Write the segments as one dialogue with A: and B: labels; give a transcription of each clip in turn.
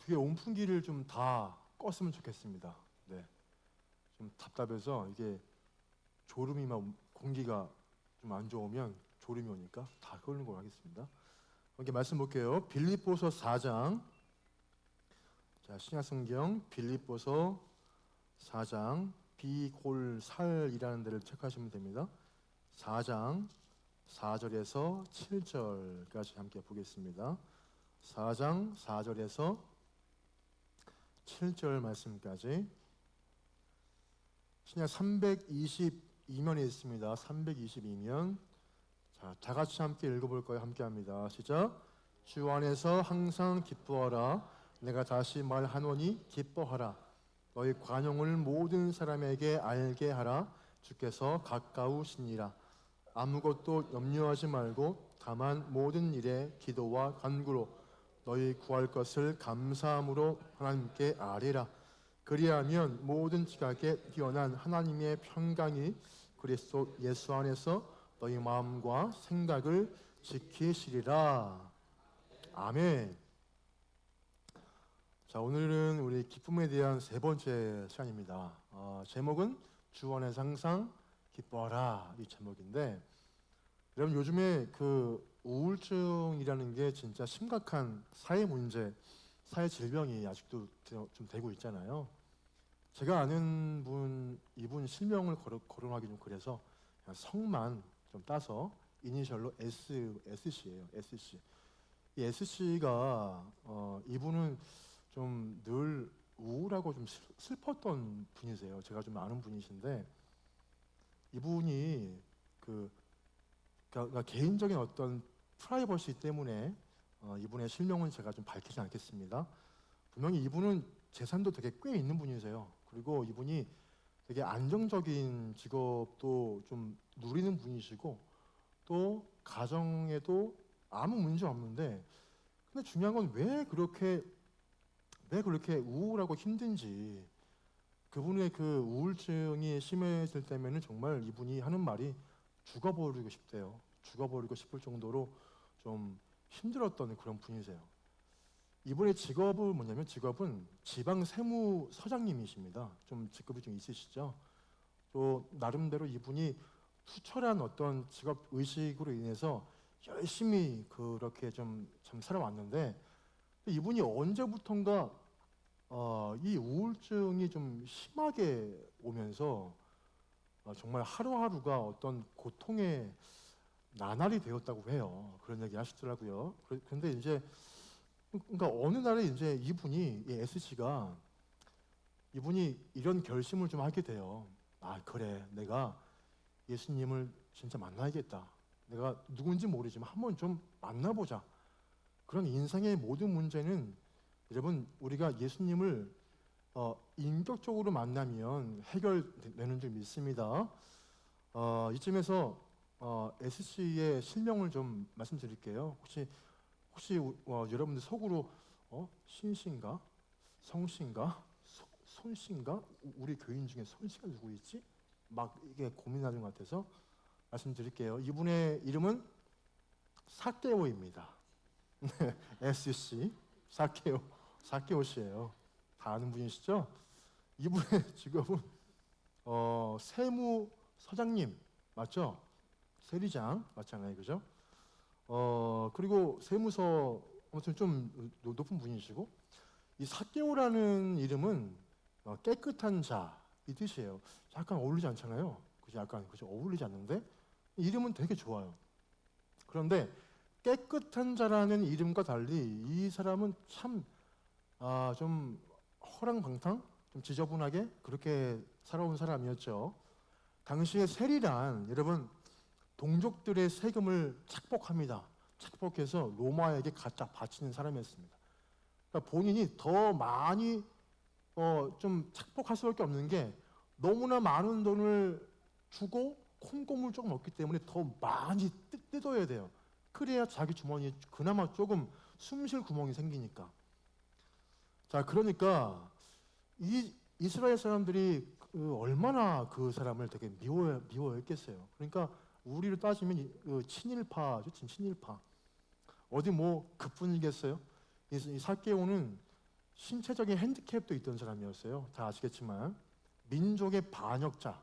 A: 뒤에 온풍기를 좀 다 껐으면 좋겠습니다. 네, 좀 답답해서 이게 졸음이 막 공기가 좀 안 좋으면 졸음이 오니까 다 끄는 걸로 하겠습니다. 이렇게 말씀 볼게요. 빌립보서 4장. 자, 신약성경 빌립보서 4장 비골살이라는 데를 체크하시면 됩니다. 4장 4절에서 7절까지 함께 보겠습니다. 4장 4절에서 7절 말씀까지. 신약 322면에 있습니다. 322면. 자, 다 같이 함께 읽어볼 거예요. 함께 합니다. 시작. 주 안에서 항상 기뻐하라. 내가 다시 말하노니 기뻐하라. 너희 관용을 모든 사람에게 알게 하라. 주께서 가까우시니라. 아무것도 염려하지 말고 다만 모든 일에 기도와 간구로 너희 구할 것을 감사함으로 하나님께 아뢰라. 그리하면 모든 지각에 뛰어난 하나님의 평강이 그리스도 예수 안에서 너희 마음과 생각을 지키시리라. 아멘. 자, 오늘은 우리 기쁨에 대한 세 번째 시간입니다. 제목은 주 안에서 항상 기뻐하라, 이 제목인데, 여러분 요즘에 그 우울증이라는 게 진짜 심각한 사회 문제, 사회 질병이 아직도 좀 되고 있잖아요. 제가 아는 분, 이분 실명을 거론하기 좀 그래서 그냥 성만 좀 따서 이니셜로 SC예요. SC. 이 SC가 이분은 좀 늘 우울하고 좀 슬펐던 분이세요. 제가 좀 아는 분이신데, 이분이 그러니까 개인적인 어떤 프라이버시 때문에 이분의 실명은 제가 좀 밝히지 않겠습니다. 분명히 이분은 재산도 되게 꽤 있는 분이세요. 그리고 이분이 되게 안정적인 직업도 좀 누리는 분이시고, 또 가정에도 아무 문제 없는데, 근데 중요한 건 왜 그렇게 우울하고 힘든지, 그분의 그 우울증이 심해질 때면은 정말 이분이 하는 말이 죽어버리고 싶대요. 죽어버리고 싶을 정도로 좀 힘들었던 그런 분이세요. 이분의 직업은 뭐냐면, 직업은 지방 세무서장님이십니다. 좀 직급이 좀 있으시죠? 또 나름대로 이분이 투철한 어떤 직업 의식으로 인해서 열심히 그렇게 좀 살아왔는데, 이분이 언제부턴가 이 우울증이 좀 심하게 오면서 정말 하루하루가 어떤 고통의 나날이 되었다고 해요. 그런 얘기 하시더라고요. 그런데 이제 그러니까 어느 날에 이제 이분이, 이 SC가 이분이 이런 결심을 좀 하게 돼요. 아, 그래, 내가 예수님을 진짜 만나야겠다. 내가 누군지 모르지만 한번 좀 만나보자. 그런 인생의 모든 문제는, 여러분, 우리가 예수님을 인격적으로 만나면 해결되는 줄 믿습니다. 이쯤에서 SC의 실명을 좀 말씀드릴게요. 혹시 여러분들 속으로 신씨인가? 성씨인가? 손씨인가? 우리 교인 중에 손씨가 누구 있지? 막 이게 고민하는 것 같아서 말씀드릴게요. 이분의 이름은 사케오입니다. 네, SC 사케오 씨예요. 다 아는 분이시죠? 이분의 직업은 세무서장님 맞죠? 세리장 맞잖아요, 그죠? 그리고 세무서 아무튼 좀 높은 분이시고, 이 사케오라는 이름은 깨끗한 자 이 뜻이에요. 약간 어울리지 않잖아요. 그죠? 약간 그죠? 어울리지 않는데 이름은 되게 좋아요. 그런데 깨끗한 자라는 이름과 달리 이 사람은 참 좀 허랑방탕, 좀 지저분하게 그렇게 살아온 사람이었죠. 당시에 세리란, 여러분, 동족들의 세금을 착복합니다. 착복해서 로마에게 갖다 바치는 사람이었습니다. 그러니까 본인이 더 많이 좀 착복할 수밖에 없는 게, 너무나 많은 돈을 주고 콩고물 조금 얻기 때문에 더 많이 뜯어야 돼요. 그래야 자기 주머니에 그나마 조금 숨 쉴 구멍이 생기니까. 자, 그러니까 이 이스라엘 사람들이 얼마나 그 사람을 되게 미워했겠어요. 그러니까 우리로 따지면 친일파죠, 친일파. 어디 뭐 그뿐이겠어요? 이 사케오는 신체적인 핸디캡도 있던 사람이었어요. 다 아시겠지만 민족의 반역자,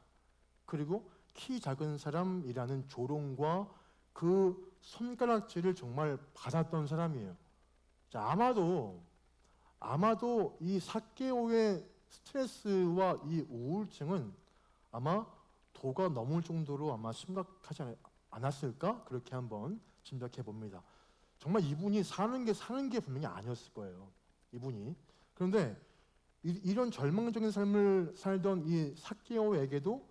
A: 그리고 키 작은 사람이라는 조롱과 그 손가락질을 정말 받았던 사람이에요. 자, 아마도 이 삭개오의 스트레스와 이 우울증은 아마 도가 넘을 정도로 아마 심각하지 않았을까? 그렇게 한번 짐작해 봅니다. 정말 이분이 사는 게 분명히 아니었을 거예요. 이분이. 그런데 이런 절망적인 삶을 살던 이 삭개오에게도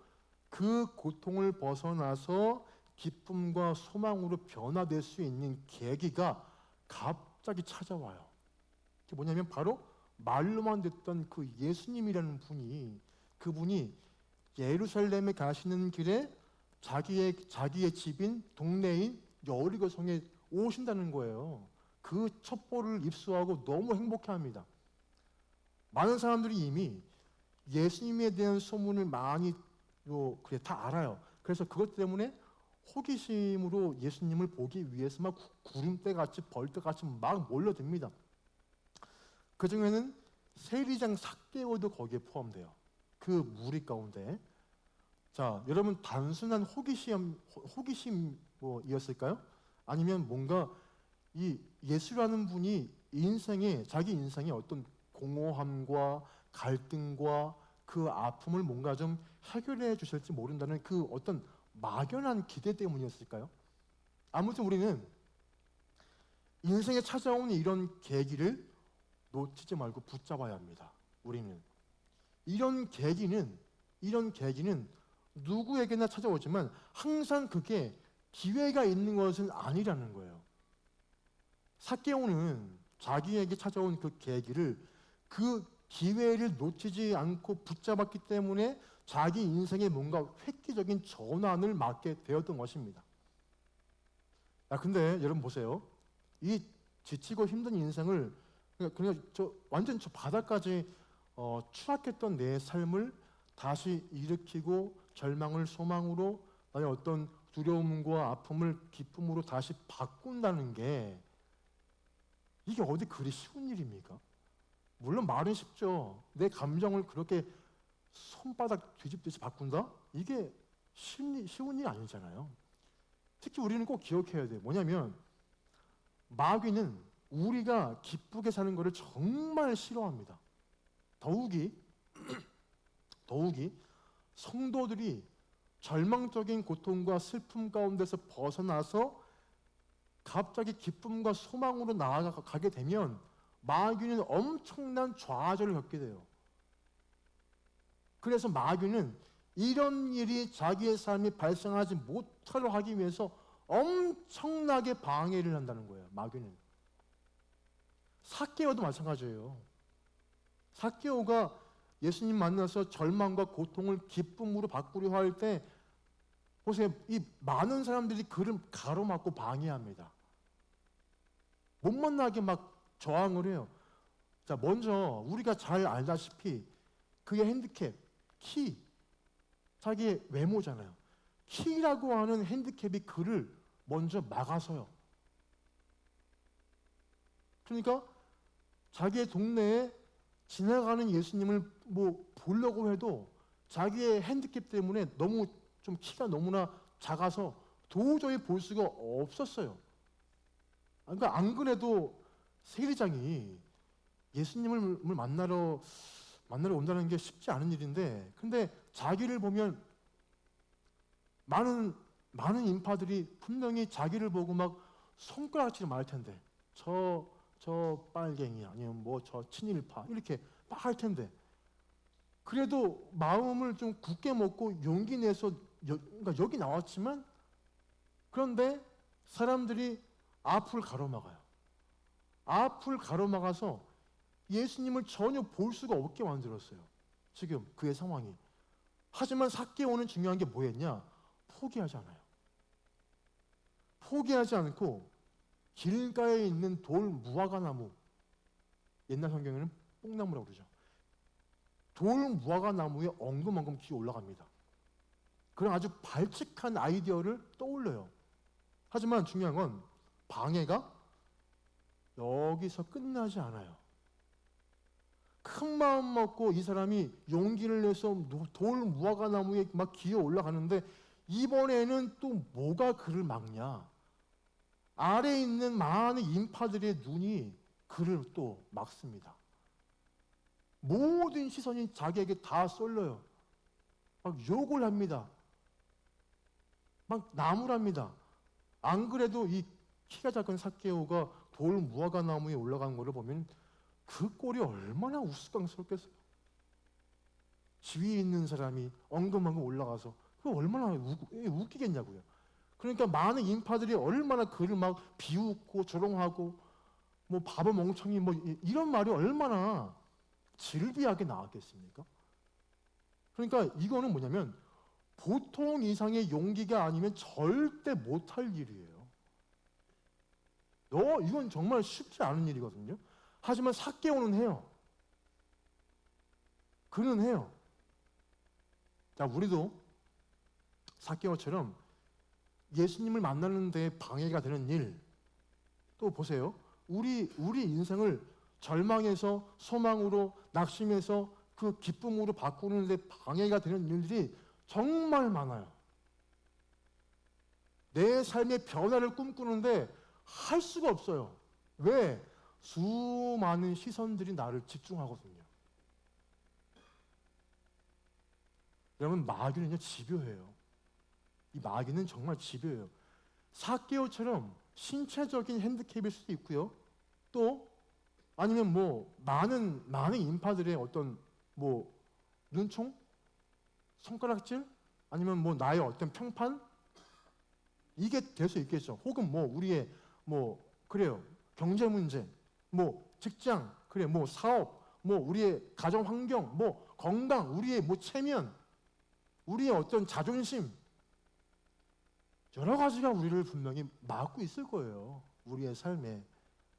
A: 그 고통을 벗어나서 기쁨과 소망으로 변화될 수 있는 계기가 갑자기 찾아와요. 그게 뭐냐면 바로 말로만 듣던 그 예수님이라는 그분이 예루살렘에 가시는 길에 자기의 집인 동네인 여리고성에 오신다는 거예요. 그 첩보를 입수하고 너무 행복해합니다. 많은 사람들이 이미 예수님에 대한 소문을 많이 다 알아요. 그래서 그것 때문에 호기심으로 예수님을 보기 위해서 막 구름대같이 벌떼같이 막 몰려듭니다. 그 중에는 세리장 삭개오도 거기에 포함돼요. 그 무리 가운데. 자, 여러분 단순한 호기심이었을까요? 아니면 뭔가 이 예수라는 분이 자기 인생의 어떤 공허함과 갈등과 그 아픔을 뭔가 좀 해결해 주실지 모른다는 그 어떤 막연한 기대 때문이었을까요? 아무튼 우리는 인생에 찾아오는 이런 계기를 놓치지 말고 붙잡아야 합니다. 우리는 이런 계기는 누구에게나 찾아오지만 항상 그게 기회가 있는 것은 아니라는 거예요. 삭개오는 자기에게 찾아온 그 계기를, 그 기회를 놓치지 않고 붙잡았기 때문에 자기 인생에 뭔가 획기적인 전환을 맞게 되었던 것입니다. 근데 여러분 보세요. 이 지치고 힘든 인생을 그냥 완전 저 바닥까지 추락했던 내 삶을 다시 일으키고 절망을 소망으로, 나의 어떤 두려움과 아픔을 기쁨으로 다시 바꾼다는 게 이게 어디 그리 쉬운 일입니까? 물론 말은 쉽죠. 내 감정을 그렇게 손바닥 뒤집듯이 바꾼다? 이게 쉬운 일이 아니잖아요. 특히 우리는 꼭 기억해야 돼요. 뭐냐면 마귀는 우리가 기쁘게 사는 것을 정말 싫어합니다. 더욱이 성도들이 절망적인 고통과 슬픔 가운데서 벗어나서 갑자기 기쁨과 소망으로 나아가게 되면 마귀는 엄청난 좌절을 겪게 돼요. 그래서 마귀는 이런 일이 자기의 삶이 발생하지 못하도록 하기 위해서 엄청나게 방해를 한다는 거예요. 마귀는. 삭개오도 마찬가지예요. 삭개오가 예수님 만나서 절망과 고통을 기쁨으로 바꾸려 할 때 보세요. 이 많은 사람들이 그를 가로막고 방해합니다. 못 만나게 막 저항을 해요. 자, 먼저 우리가 잘 알다시피 그의 핸디캡, 키, 자기의 외모잖아요. 키라고 하는 핸디캡이 그를 먼저 막아서요. 그러니까 자기의 동네에 지나가는 예수님을 보려고 해도 자기의 핸디캡 때문에 너무 좀 키가 너무나 작아서 도저히 볼 수가 없었어요. 그러니까 안 그래도 세리장이 예수님을 만나러 온다는 게 쉽지 않은 일인데, 근데 자기를 보면 많은 인파들이 분명히 자기를 보고 막 손가락질을 말할 텐데, 저 빨갱이 아니면 저 친일파 이렇게 막 할 텐데, 그래도 마음을 좀 굳게 먹고 용기 내서 그러니까 여기 나왔지만, 그런데 사람들이 앞을 가로막아요. 앞을 가로막아서 예수님을 전혀 볼 수가 없게 만들었어요. 지금 그의 상황이. 하지만 삭개오는 중요한 게 뭐였냐? 포기하잖아요. 포기하지 않고 길가에 있는 돌 무화과 나무, 옛날 성경에는 뽕나무라고 그러죠. 돌 무화과 나무에 엉금엉금 기어 올라갑니다. 그런 아주 발칙한 아이디어를 떠올려요. 하지만 중요한 건 방해가 여기서 끝나지 않아요. 큰 마음 먹고 이 사람이 용기를 내서 돌 무화과 나무에 막 기어 올라가는데 이번에는 또 뭐가 그를 막냐? 아래에 있는 많은 인파들의 눈이 그를 또 막습니다. 모든 시선이 자기에게 다 쏠려요. 막 욕을 합니다. 막 나무랍니다. 안 그래도 이 키가 작은 삭개오가 돌 무화과 나무에 올라간 것을 보면 그 꼴이 얼마나 우스꽝스럽겠어요. 지위에 있는 사람이 엉금엉금 올라가서 그 얼마나 웃기겠냐고요. 그러니까 많은 인파들이 얼마나 그를 막 비웃고 조롱하고 뭐 바보 멍청이 뭐 이런 말이 얼마나 질비하게 나왔겠습니까? 그러니까 이거는 뭐냐면 보통 이상의 용기가 아니면 절대 못할 일이에요. 이건 정말 쉽지 않은 일이거든요. 하지만 삭개오는 해요. 그는 해요. 자, 우리도 삭개오처럼 예수님을 만나는 데 방해가 되는 일, 또 보세요. 우리 인생을 절망에서 소망으로, 낙심에서 그 기쁨으로 바꾸는 데 방해가 되는 일들이 정말 많아요. 내 삶의 변화를 꿈꾸는데 할 수가 없어요. 왜? 수많은 시선들이 나를 집중하거든요. 여러분, 마귀는요 집요해요. 이 마귀는 정말 집요해요. 삭개오처럼 신체적인 핸디캡일 수도 있고요. 또 아니면 뭐 많은 인파들의 어떤 뭐 눈총, 손가락질, 아니면 뭐 나의 어떤 평판, 이게 될 수 있겠죠. 혹은 뭐 우리의 뭐 그래요 경제 문제, 뭐 직장, 그래 뭐 사업, 뭐 우리의 가정 환경, 뭐 건강, 우리의 뭐 체면, 우리의 어떤 자존심, 여러 가지가 우리를 분명히 막고 있을 거예요. 우리의 삶에.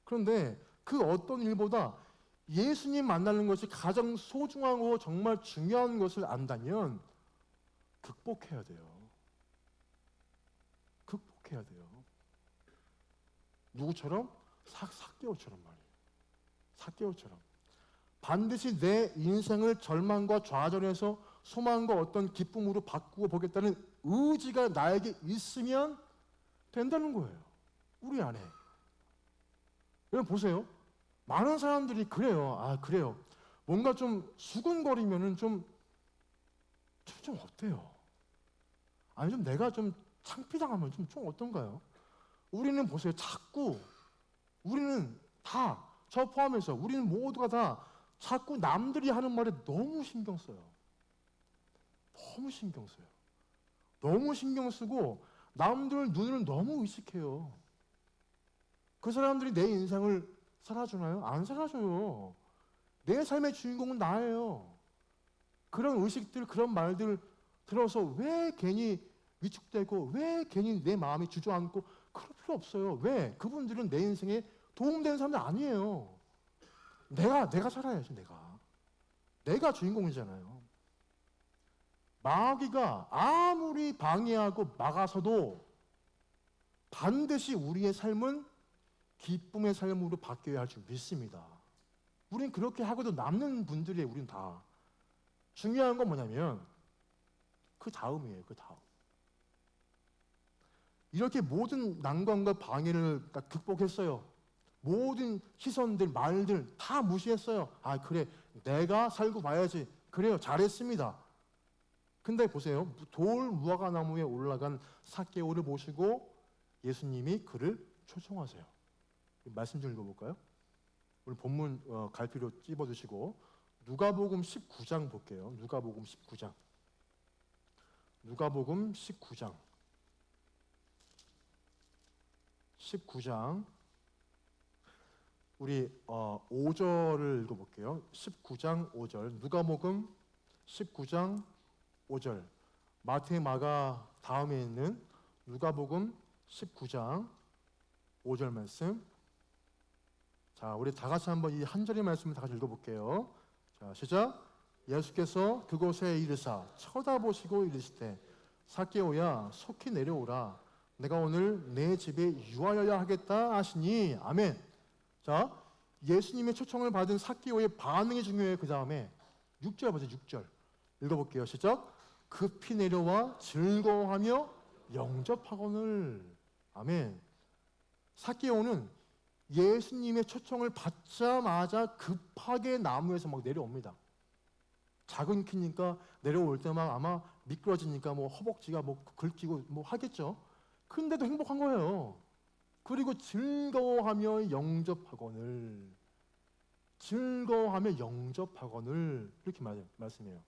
A: 그런데 그 어떤 일보다 예수님 만나는 것이 가장 소중하고 정말 중요한 것을 안다면 극복해야 돼요. 극복해야 돼요. 누구처럼? 삭개오처럼 말이에요. 삭개오처럼. 반드시 내 인생을 절망과 좌절에서 소망과 어떤 기쁨으로 바꾸어 보겠다는 의지가 나에게 있으면 된다는 거예요. 우리 안에. 여러분 보세요. 많은 사람들이 그래요. 그래요. 뭔가 좀 수근거리면은 좀 어때요? 아니 좀 내가 좀 창피당하면 좀 어떤가요? 우리는 보세요. 자꾸 우리는 다 저 포함해서 우리는 모두가 다 자꾸 남들이 하는 말에 너무 신경 써요. 너무 신경 써요. 너무 신경 쓰고 남들 눈을 너무 의식해요. 그 사람들이 내 인생을 살아주나요? 안 살아줘요. 내 삶의 주인공은 나예요. 그런 의식들, 그런 말들 들어서 왜 괜히 위축되고 왜 괜히 내 마음이 주저앉고 그럴 필요 없어요. 왜? 그분들은 내 인생에 도움되는 사람들 아니에요. 내가 살아야지, 내가 주인공이잖아요. 마귀가 아무리 방해하고 막아서도 반드시 우리의 삶은 기쁨의 삶으로 바뀌어야 할 줄 믿습니다. 우린 그렇게 하고도 남는 분들이 우린 다. 중요한 건 뭐냐면 그 다음이에요. 그 다음. 이렇게 모든 난관과 방해를 극복했어요. 모든 시선들, 말들 다 무시했어요. 그래, 내가 살고 봐야지. 그래요, 잘했습니다. 근데 보세요. 돌 무화과 나무에 올라간 삭개오를 보시고 예수님이 그를 초청하세요. 말씀 좀 읽어볼까요? 우리 본문 갈피로 찝어두시고 누가복음 19장 볼게요. 누가복음 19장. 누가복음 19장. 19장. 우리 5절을 읽어볼게요. 19장 5절. 누가복음 19장 5절. 마태, 마가 다음에 있는 누가복음 19장 5절 말씀. 자, 우리 다 같이 한번 이 한 절의 말씀을 다 같이 읽어볼게요. 자, 시작. 예수께서 그곳에 이르사 쳐다보시고 이르시되 삭개오야 속히 내려오라. 내가 오늘 내 집에 유하여야 하겠다 하시니. 아멘. 자, 예수님의 초청을 받은 삭개오의 반응이 중요해요. 그 다음에 6절 보세요. 6절 읽어볼게요. 시작. 급히 내려와 즐거워하며 영접하거늘. 아멘. 삭개오는 예수님의 초청을 받자마자 급하게 나무에서 막 내려옵니다. 작은 키니까 내려올 때 막 아마 미끄러지니까 뭐 허벅지가 뭐 긁히고 뭐 하겠죠. 근데도 행복한 거예요. 그리고 즐거워하며 영접하거늘. 즐거워하며 영접하거늘. 이렇게 말씀해요.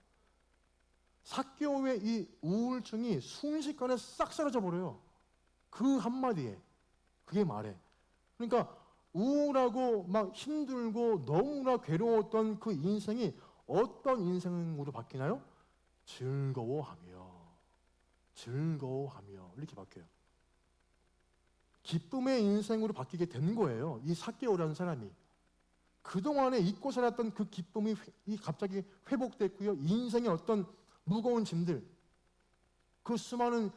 A: 삭개오의 이 우울증이 순식간에 싹 사라져 버려요. 그 한마디에. 그게 말해. 그러니까 우울하고 막 힘들고 너무나 괴로웠던 그 인생이 어떤 인생으로 바뀌나요? 즐거워하며 이렇게 바뀌어요. 기쁨의 인생으로 바뀌게 된 거예요. 이 삭개오라는 사람이. 그동안에 잊고 살았던 그 기쁨이 갑자기 회복됐고요. 인생의 어떤 무거운 짐들, 그 수많은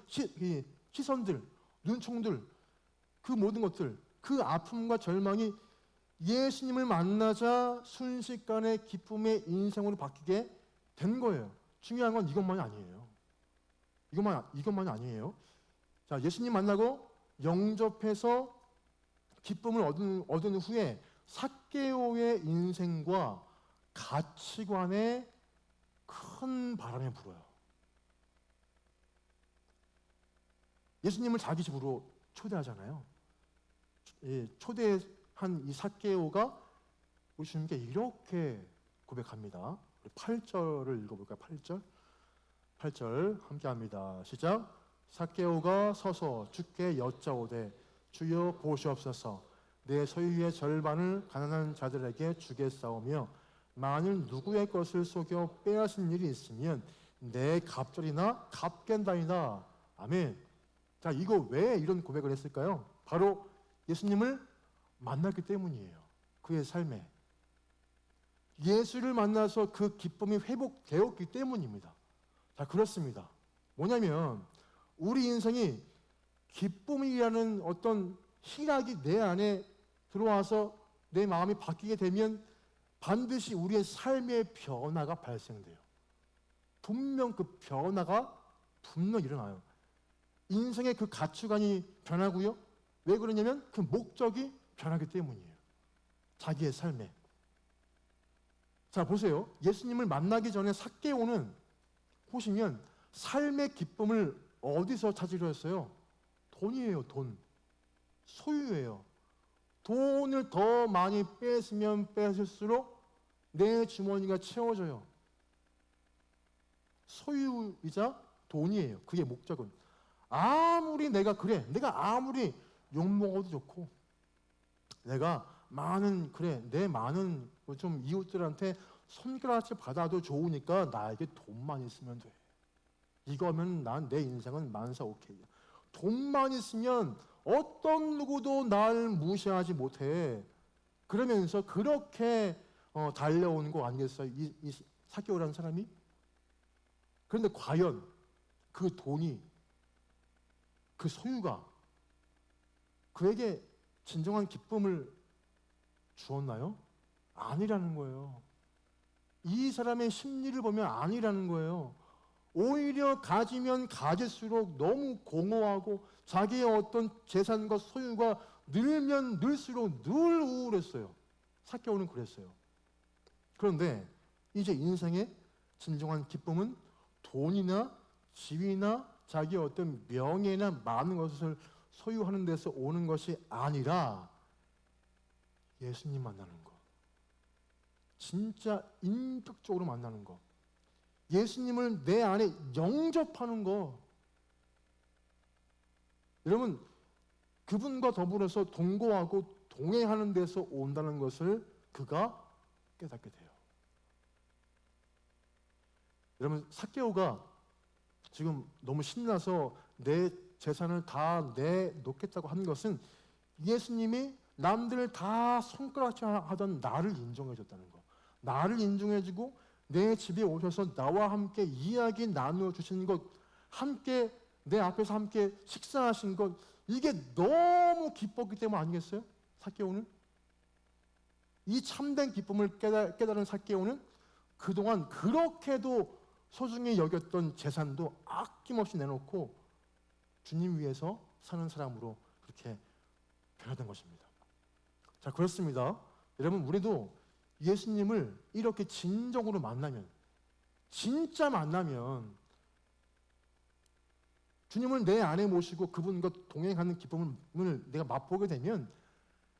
A: 시선들, 눈총들, 그 모든 것들, 그 아픔과 절망이 예수님을 만나자 순식간에 기쁨의 인생으로 바뀌게 된 거예요. 중요한 건 이것만이 아니에요. 이것만이 아니에요. 자, 예수님 만나고 영접해서 기쁨을 얻은 후에 삭개오의 인생과 가치관에 큰 바람이 불어요. 예수님을 자기 집으로 초대하잖아요. 초대한 이 삭개오가 우리 주님께 이렇게 고백합니다. 8절을 읽어볼까요? 8절 함께 합니다. 시작. 삭개오가 서서 주께 여짜오되 주여 보시옵소서 내 소유의 절반을 가난한 자들에게 주겠사오며 만일 누구의 것을 속여 빼앗은 일이 있으면 내 갑절이나 갚겠나이다. 아멘. 자, 이거 왜 이런 고백을 했을까요? 바로 예수님을 만났기 때문이에요. 그의 삶에. 예수를 만나서 그 기쁨이 회복되었기 때문입니다. 자, 그렇습니다. 뭐냐면 우리 인생이 기쁨이라는 어떤 희락이 내 안에 들어와서 내 마음이 바뀌게 되면 반드시 우리의 삶의 변화가 발생돼요. 분명 그 변화가 분명 일어나요. 인생의 그 가치관이 변하고요. 왜 그러냐면 그 목적이 변하기 때문이에요. 자기의 삶에. 자, 보세요. 예수님을 만나기 전에 삭개오는 보시면 삶의 기쁨을 어디서 찾으려 했어요? 돈이에요. 돈. 소유예요. 돈을 더 많이 뺏으면 뺏을수록 내 주머니가 채워져요. 소유이자 돈이에요. 그게 목적은. 아무리 내가 아무리 욕먹어도 좋고 내가 내 많은 좀 이웃들한테 손가락질 받아도 좋으니까 나에게 돈만 있으면 돼. 이거면 내 인생은 만사 오케이야. 돈만 있으면 어떤 누구도 날 무시하지 못해. 그러면서 그렇게 달려온 거 아니겠어요? 이 삭개오라는 사람이? 그런데 과연 그 돈이, 그 소유가 그에게 진정한 기쁨을 주었나요? 아니라는 거예요. 이 사람의 심리를 보면 아니라는 거예요. 오히려 가지면 가질수록 너무 공허하고 자기의 어떤 재산과 소유가 늘면 늘수록 늘 우울했어요. 삭개오는 그랬어요. 그런데 이제 인생의 진정한 기쁨은 돈이나 지위나 자기의 어떤 명예나 많은 것을 소유하는 데서 오는 것이 아니라 예수님 만나는 것. 진짜 인격적으로 만나는 것. 예수님을 내 안에 영접하는 것. 여러분, 그분과 더불어서 동거하고 동행하는 데서 온다는 것을 그가 깨닫게 돼요. 여러분, 삭개오가 지금 너무 신나서 내 재산을 다 내놓겠다고 한 것은 예수님이 남들을 다 손가락질 하던 나를 인정해줬다는 거. 나를 인정해주고 내 집에 오셔서 나와 함께 이야기 나누어 주신 것, 함께 내 앞에서 함께 식사하신 것, 이게 너무 기뻤기 때문 아니겠어요? 삭개오는? 이 참된 기쁨을 깨달은 삭개오는 그동안 그렇게도 소중히 여겼던 재산도 아낌없이 내놓고 주님 위해서 사는 사람으로 그렇게 변화된 것입니다. 자, 그렇습니다. 여러분, 우리도 예수님을 이렇게 진정으로 만나면, 진짜 만나면, 주님을 내 안에 모시고 그분과 동행하는 기쁨을 내가 맛보게 되면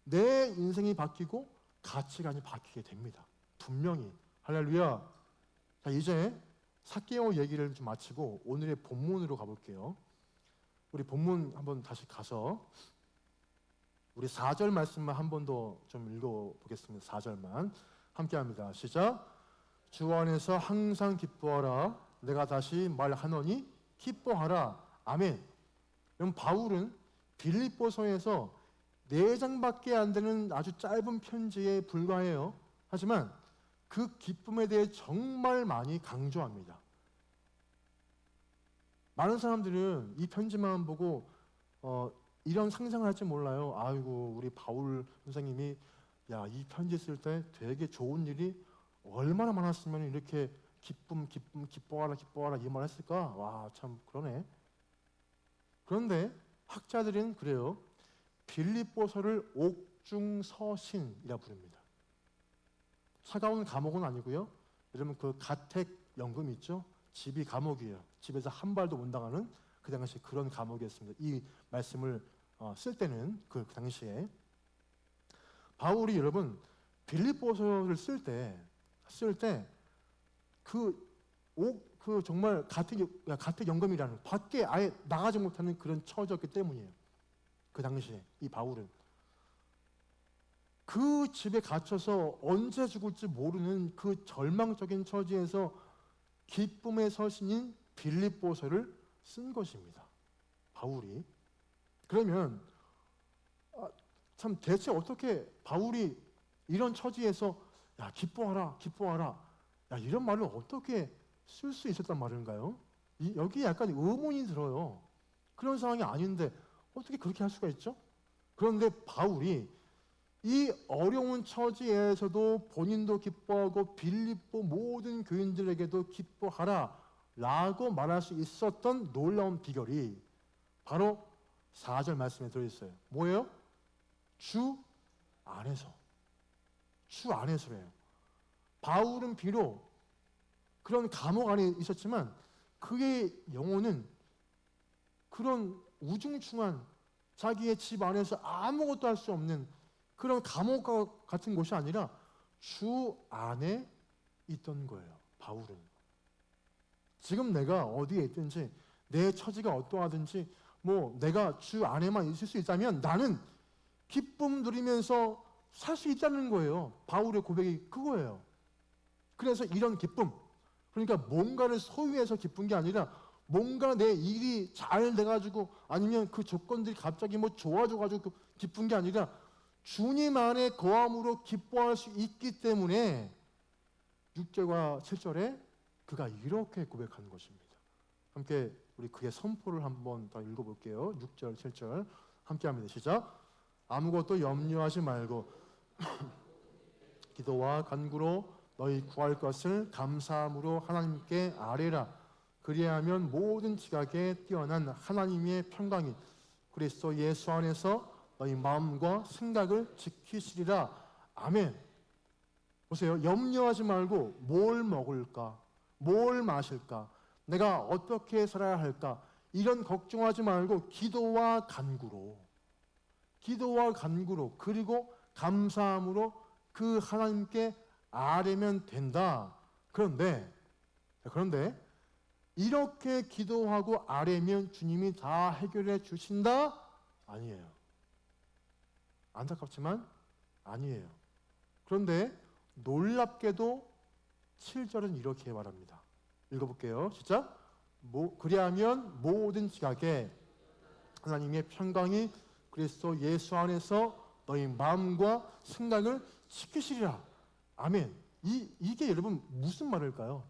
A: 내 인생이 바뀌고 가치관이 바뀌게 됩니다. 분명히. 할렐루야. 자, 이제 삭개오 얘기를 좀 마치고 오늘의 본문으로 가볼게요. 우리 본문 한번 다시 가서 우리 4절 말씀만 한 번 더 좀 읽어보겠습니다. 4절만 함께 합니다. 시작. 주 안에서 항상 기뻐하라. 내가 다시 말하노니 기뻐하라. 아멘. 그럼 바울은 빌립보서에서 4장밖에 안 되는 아주 짧은 편지에 불과해요. 하지만 그 기쁨에 대해 정말 많이 강조합니다. 많은 사람들은 이 편지만 보고 이런 상상을 할지 몰라요. 아이고, 우리 바울 선생님이 이 편지 쓸 때 되게 좋은 일이 얼마나 많았으면 이렇게 기뻐하라 이 말 했을까? 와, 참 그러네. 그런데 학자들은 그래요. 빌립보서를 옥중서신이라 부릅니다. 차가운 감옥은 아니고요. 여러분, 그 가택연금 있죠? 집이 감옥이에요. 집에서 한 발도 못 나가는 그 당시 그런 감옥이었습니다. 이 말씀을 쓸 때는 그 당시에 바울이 여러분 빌립보서를 쓸 때 그 정말 가택연금이라는 밖에 아예 나가지 못하는 그런 처지였기 때문이에요. 그 당시에 이 바울은 그 집에 갇혀서 언제 죽을지 모르는 그 절망적인 처지에서 기쁨의 서신인 빌립보서를 쓴 것입니다. 바울이. 그러면 참 대체 어떻게 바울이 이런 처지에서 기뻐하라 이런 말을 어떻게 쓸 수 있었단 말인가요? 여기 약간 의문이 들어요. 그런 상황이 아닌데 어떻게 그렇게 할 수가 있죠? 그런데 바울이 이 어려운 처지에서도 본인도 기뻐하고 빌립보 모든 교인들에게도 기뻐하라 라고 말할 수 있었던 놀라운 비결이 바로 4절 말씀에 들어있어요. 뭐예요? 주 안에서래요. 바울은 비록 그런 감옥 안에 있었지만 그의 영혼은 그런 우중충한 자기의 집 안에서 아무것도 할 수 없는 그런 감옥과 같은 곳이 아니라 주 안에 있던 거예요. 바울은. 지금 내가 어디에 있든지 내 처지가 어떠하든지 내가 주 안에만 있을 수 있다면 나는 기쁨 누리면서 살 수 있다는 거예요. 바울의 고백이 그거예요. 그래서 이런 기쁨, 그러니까 뭔가를 소유해서 기쁜 게 아니라 뭔가 내 일이 잘 돼가지고 아니면 그 조건들이 갑자기 좋아져가지고 기쁜 게 아니라 주님 안에 거함으로 기뻐할 수 있기 때문에 6절과 7절에 그가 이렇게 고백하는 것입니다. 함께 우리 그의 선포를 한번 더 읽어볼게요. 6절, 7절 함께 합니다. 시작. 아무것도 염려하지 말고 기도와 간구로 너희 구할 것을 감사함으로 하나님께 아뢰라. 그리하면 모든 지각에 뛰어난 하나님의 평강이 그리스도 예수 안에서 너희 마음과 생각을 지키시리라. 아멘. 보세요. 염려하지 말고 뭘 먹을까? 뭘 마실까? 내가 어떻게 살아야 할까? 이런 걱정하지 말고 기도와 간구로 그리고 감사함으로 그 하나님께 아뢰면 된다. 그런데 이렇게 기도하고 아뢰면 주님이 다 해결해 주신다? 아니에요. 안타깝지만 아니에요. 그런데 놀랍게도 7절은 이렇게 말합니다. 읽어볼게요. 시작. 그리하면 모든 지각에 하나님의 평강이 그리스도 예수 안에서 너희 마음과 생각을 지키시리라. 아멘. 이게 여러분 무슨 말일까요?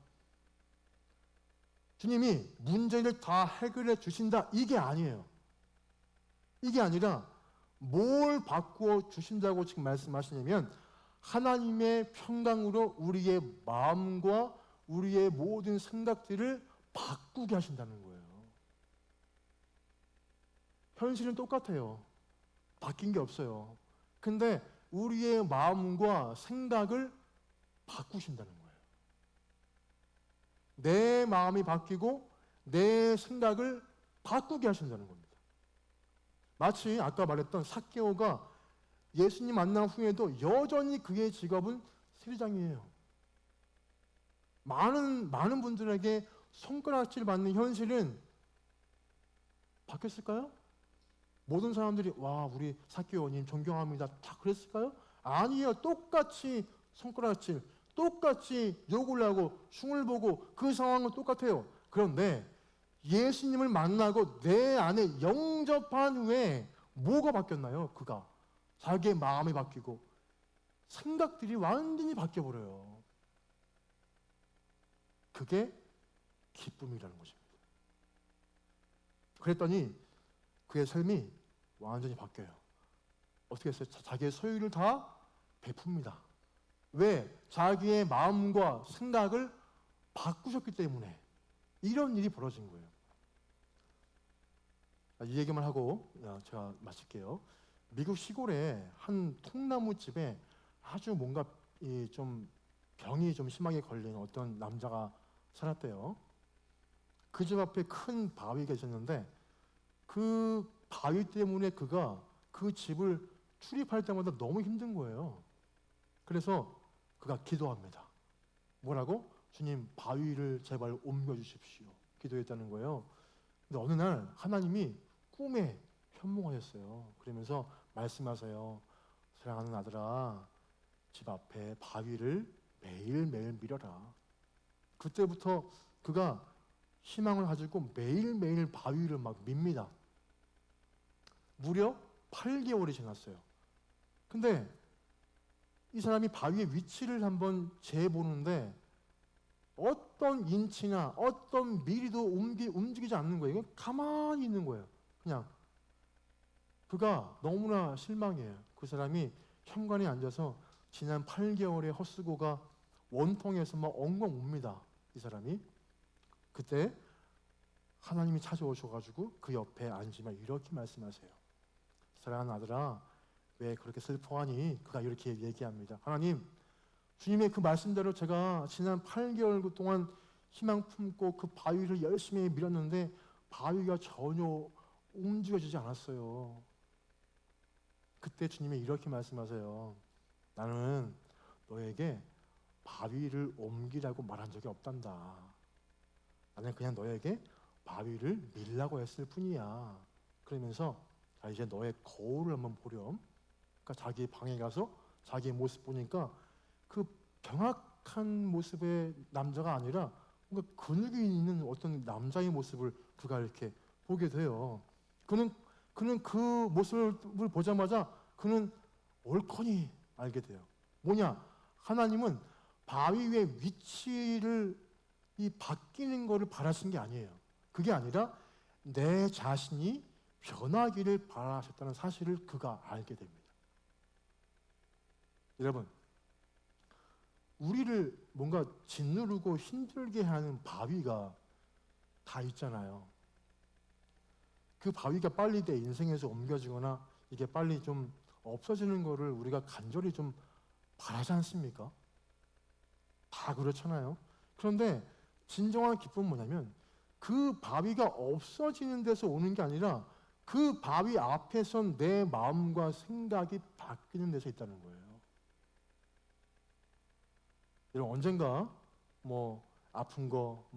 A: 주님이 문제를 다 해결해 주신다. 이게 아니에요. 이게 아니라 뭘 바꾸어 주신다고 지금 말씀하시냐면 하나님의 평강으로 우리의 마음과 우리의 모든 생각들을 바꾸게 하신다는 거예요. 현실은 똑같아요. 바뀐 게 없어요. 근데 우리의 마음과 생각을 바꾸신다는 거예요. 내 마음이 바뀌고 내 생각을 바꾸게 하신다는 겁니다. 마치 아까 말했던 삭개오가 예수님 만난 후에도 여전히 그의 직업은 세리장이에요. 많은 분들에게 손가락질 받는 현실은 바뀌었을까요? 모든 사람들이 와 우리 삭개오님 존경합니다 다 그랬을까요? 아니에요. 똑같이 손가락질, 똑같이 욕을 하고 흉을 보고 그 상황은 똑같아요. 그런데 예수님을 만나고 내 안에 영접한 후에 뭐가 바뀌었나요? 그가 자기의 마음이 바뀌고 생각들이 완전히 바뀌어버려요. 그게 기쁨이라는 것입니다. 그랬더니 그의 삶이 완전히 바뀌어요. 어떻게 했어요? 자기의 소유를 다 베풉니다. 왜? 자기의 마음과 생각을 바꾸셨기 때문에 이런 일이 벌어진 거예요. 이 얘기만 하고 제가 마칠게요. 미국 시골에 한 통나무집에 아주 뭔가 좀 병이 좀 심하게 걸린 어떤 남자가 살았대요. 그 집 앞에 큰 바위가 있었는데 그 바위 때문에 그가 그 집을 출입할 때마다 너무 힘든 거예요. 그래서 그가 기도합니다. 뭐라고? 주님 바위를 제발 옮겨주십시오. 기도했다는 거예요. 근데 어느 날 하나님이 꿈에 현몽하셨어요. 그러면서 말씀하세요. 사랑하는 아들아, 집 앞에 바위를 매일매일 밀어라. 그때부터 그가 희망을 가지고 매일매일 바위를 막 밉니다. 무려 8개월이 지났어요. 근데 이 사람이 바위의 위치를 한번 재보는데 어떤 인치나 어떤 미리도 움직이지 않는 거예요. 이건 가만히 있는 거예요. 그냥 그가 너무나 실망해요. 그 사람이 현관에 앉아서 지난 8개월의 헛수고가 원통에서 막 엉엉 웁니다. 이 사람이. 그때 하나님이 찾아오셔가지고 그 옆에 앉으면 이렇게 말씀하세요. 사랑하는 아들아, 왜 그렇게 슬퍼하니? 그가 이렇게 얘기합니다. 하나님, 주님의 그 말씀대로 제가 지난 8개월 동안 희망 품고 그 바위를 열심히 밀었는데 바위가 전혀 움직여지지 않았어요. 그때 주님이 이렇게 말씀하세요. 나는 너에게 바위를 옮기라고 말한 적이 없단다. 나는 그냥 너에게 바위를 밀라고 했을 뿐이야. 그러면서 자 이제 너의 거울을 한번 보렴. 그러니까 자기 방에 가서 자기의 모습 보니까 그 경악한 모습의 남자가 아니라 뭔가 근육이 있는 어떤 남자의 모습을 그가 이렇게 보게 돼요. 그는 그 모습을 보자마자 그는 옳거니 알게 돼요. 뭐냐? 하나님은 바위 위의 위치를 바뀌는 것을 바라신 게 아니에요. 그게 아니라 내 자신이 변하기를 바라셨다는 사실을 그가 알게 됩니다. 여러분, 우리를 뭔가 짓누르고 힘들게 하는 바위가 다 있잖아요. 그 바위가 빨리 내 인생에서 옮겨지거나 이게 빨리 좀 없어지는 거를 우리가 간절히 좀 바라지 않습니까? 다 그렇잖아요. 그런데 진정한 기쁨은 뭐냐면 그 바위가 없어지는 데서 오는 게 아니라 그 바위 앞에선 내 마음과 생각이 바뀌는 데서 있다는 거예요. 여러분 언젠가 뭐 아픈 거,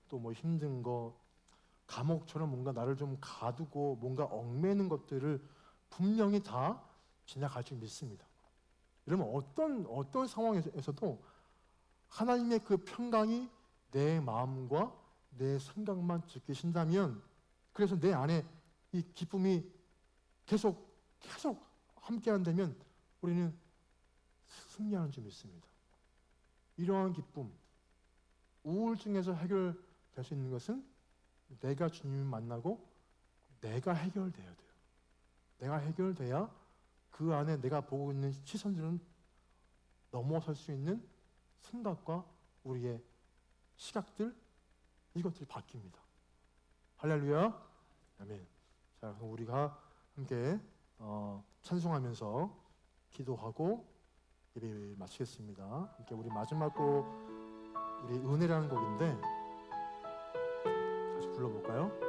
A: 또 힘든 거, 감옥처럼 뭔가 나를 좀 가두고 뭔가 얽매는 것들을 분명히 다 지나갈 줄 믿습니다. 여러분 어떤 상황에서도 하나님의 그 평강이 내 마음과 내 생각만 지키신다면, 그래서 내 안에 이 기쁨이 계속 함께 한다면 우리는 승리하는 줄 믿습니다. 이러한 기쁨, 우울증에서 해결될 수 있는 것은 내가 주님을 만나고 내가 해결돼야 돼요. 내가 해결돼야 그 안에 내가 보고 있는 시선들은 넘어설 수 있는 생각과 우리의 시각들, 이것들이 바뀝니다. 할렐루야. 아멘. 자, 그럼 우리가 함께 찬송하면서 기도하고 예배를 마치겠습니다. 함께 우리 마지막 곡, 우리 은혜라는 곡인데 같이 불러볼까요?